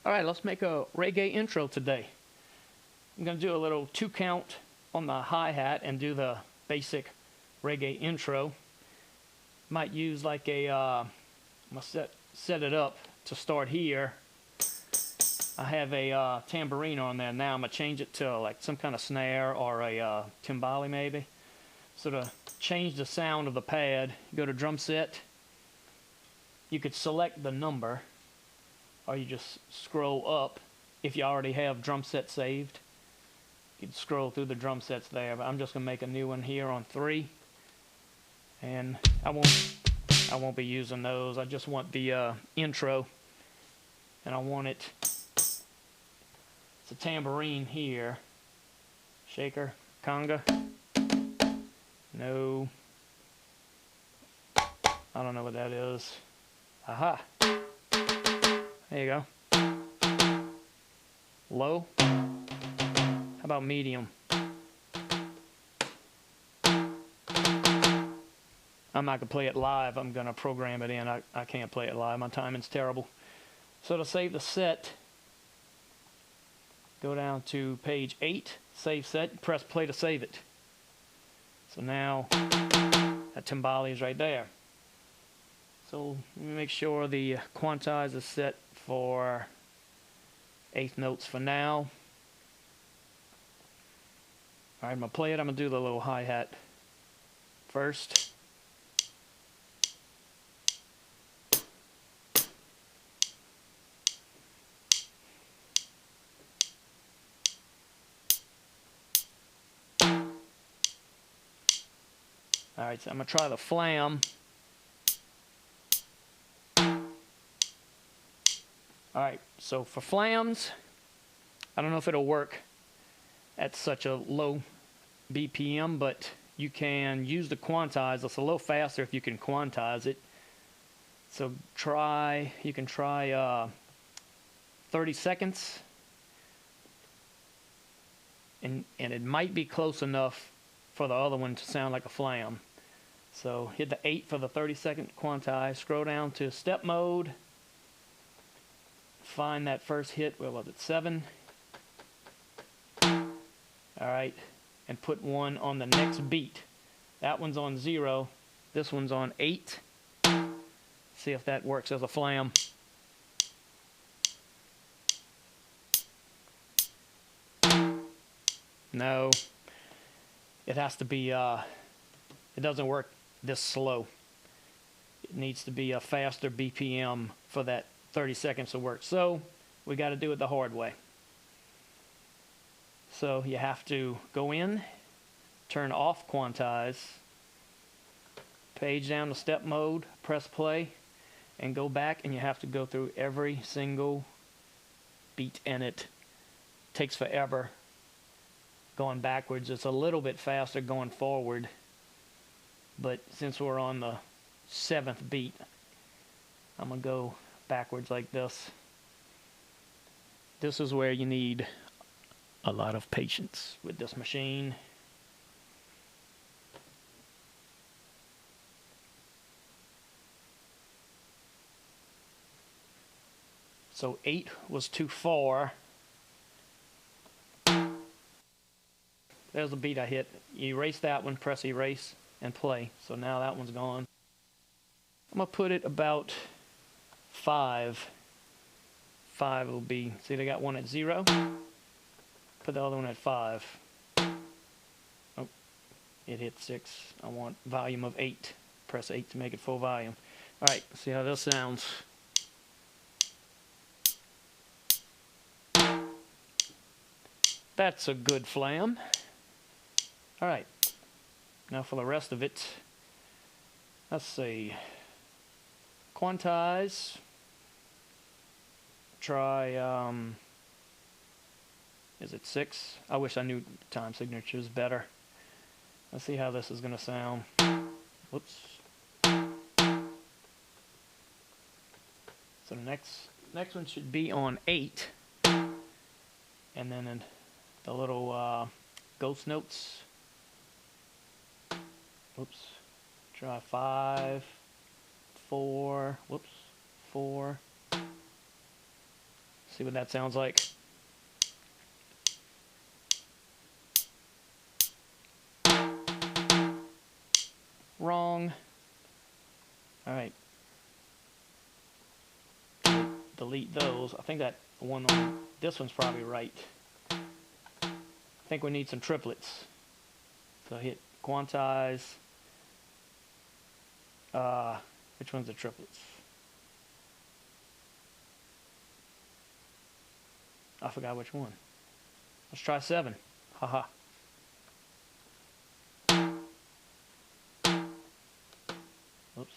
Alright, let's make a reggae intro today. I'm going to do a little 2 count on the hi-hat and do the basic reggae intro. Might use like a, I'm going to set it up to start here. I have a tambourine on there now. I'm going to change it to like some kind of snare or a timbale maybe. So to change the sound of the pad, go to drum set. You could select the number, or you just scroll up if you already have drum set saved. You can scroll through the drum sets there, but I'm just gonna make a new one here on 3, and I won't be using those. I just want the intro, and I want it. It's a tambourine here, shaker, conga. No, I don't know what that is. Aha. There you go. Low. How about medium? I'm not going to play it live. I'm going to program it in. I can't play it live. My timing's terrible. So to save the set, go down to page 8, save set, press play to save it. So now that timbale is right there. So let me make sure the quantize is set for 1/8 notes for now. Alright, I'm going to play it. I'm going to do the little hi-hat first. Alright, so I'm going to try the flam. Alright, so for flams, I don't know if it'll work at such a low BPM, but you can use the quantize. It's a little faster if you can quantize it. So you can try 30 seconds, and it might be close enough for the other one to sound like a flam. So hit the 8 for the 30-second quantize, scroll down to step mode, find that first hit, where was it, 7? Alright, and put 1 on the next beat. That one's on 0, this one's on 8. See if that works as a flam. No, it has to be, it doesn't work this slow. It needs to be a faster BPM for that 30 seconds to work. So we got to do it the hard way. So you have to go in, turn off quantize, page down to step mode, press play, and go back, and you have to go through every single beat, and it takes forever going backwards. It's a little bit faster going forward, but since we're on the 7th beat, I'm going to go backwards like this. This is where you need a lot of patience with this machine. So 8 was too far. There's the beat I hit. You erase that one, press erase, and play. So now that one's gone. I'm going to put it about 5. 5 will be, see, they got one at 0. Put the other one at 5. Oh, it hit 6. I want volume of 8. Press 8 to make it full volume. Alright, see how this sounds. That's a good flam. Alright, now for the rest of it. Let's see. Quantize. Try, is it 6? I wish I knew time signatures better. Let's see how this is going to sound. Whoops. So the next one should be on 8. And then in the little ghost notes. Whoops. Try 5, 4, whoops, 4. See what that sounds like. Wrong. All right. Delete those. I think that one on this one's probably right. I think we need some triplets. So hit quantize. Which one's the triplets? I forgot which one. Let's try 7. Haha. Oops.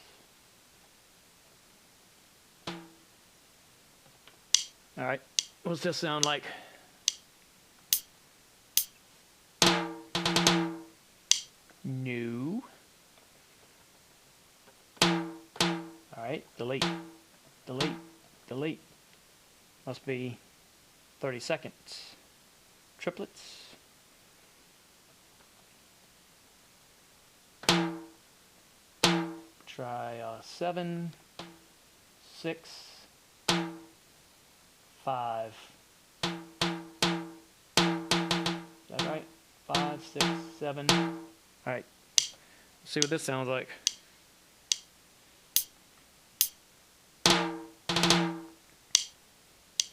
All right. What's this sound like? No. All right. Delete. Delete. Delete. Must be 30 seconds. Triplets. Try 7, 6, 5. Is that right? 5, 6, 7. All right. Let's see what this sounds like.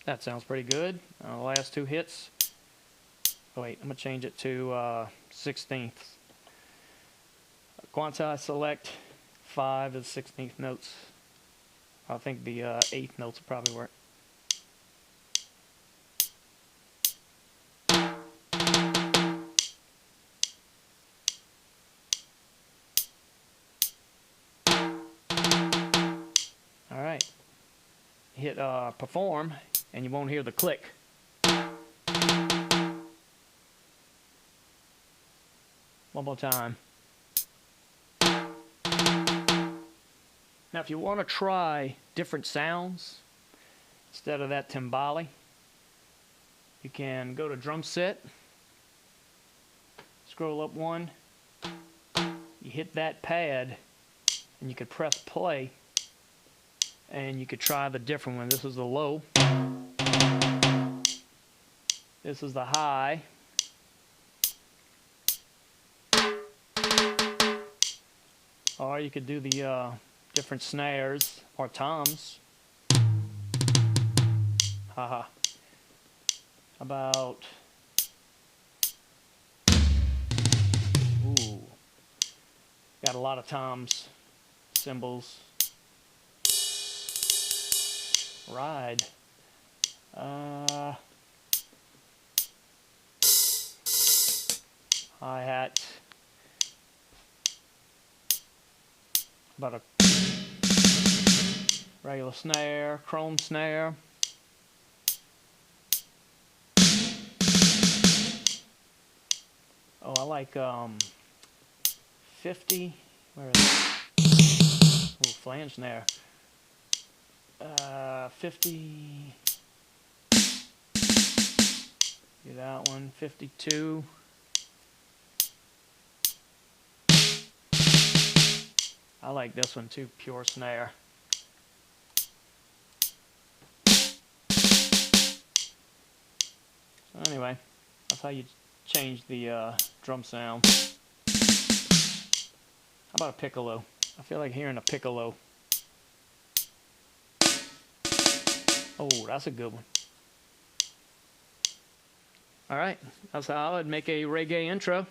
That sounds pretty good. The last 2 hits. Oh wait, I'm gonna change it to 16th. Quantize select 5 is 16th notes. I think the 8th notes will probably work. All right. Hit perform, and you won't hear the click. One more time. Now, if you want to try different sounds instead of that timbale, you can go to drum set, scroll up 1, you hit that pad, and you could press play, and you could try the different one. This is the low. This is the high. Or you could do the different snares or toms. Haha. About. Ooh. Got a lot of toms, cymbals. Ride. Hi-hat. About a regular snare, chrome snare. Oh, I like 50. Where is it? Ooh, flange snare. 50. Do that one. 52. I like this one too, pure snare. So anyway, that's how you change the drum sound. How about a piccolo? I feel like hearing a piccolo. Oh, that's a good one. Alright, that's how I would make a reggae intro.